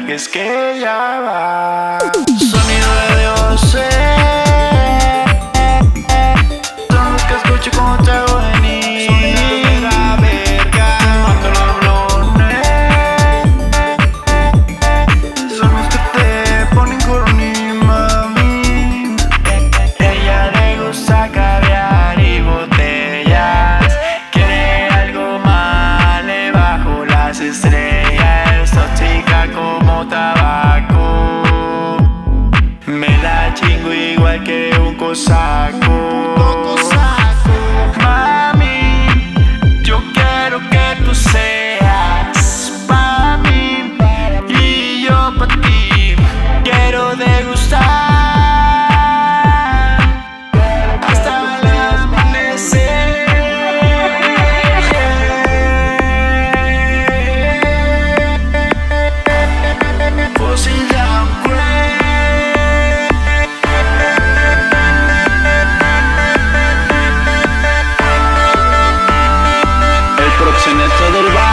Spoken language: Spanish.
que es que ya va. Sonido de Dios, son los que escucho como te hago venir. Sonido de la verga, marca los blones. Son los que te ponen corny, mami. Ella le gusta caviar y botellas, quiere algo más, le bajo las estrellas. Tóxica como tabaco, me la chingo igual que un cosaco. Mami, yo quiero que tú seas pa' mí y yo pa' ti. Quiero degustar hasta el amanecer. Pussy downgrade. El proxeneta del barrio.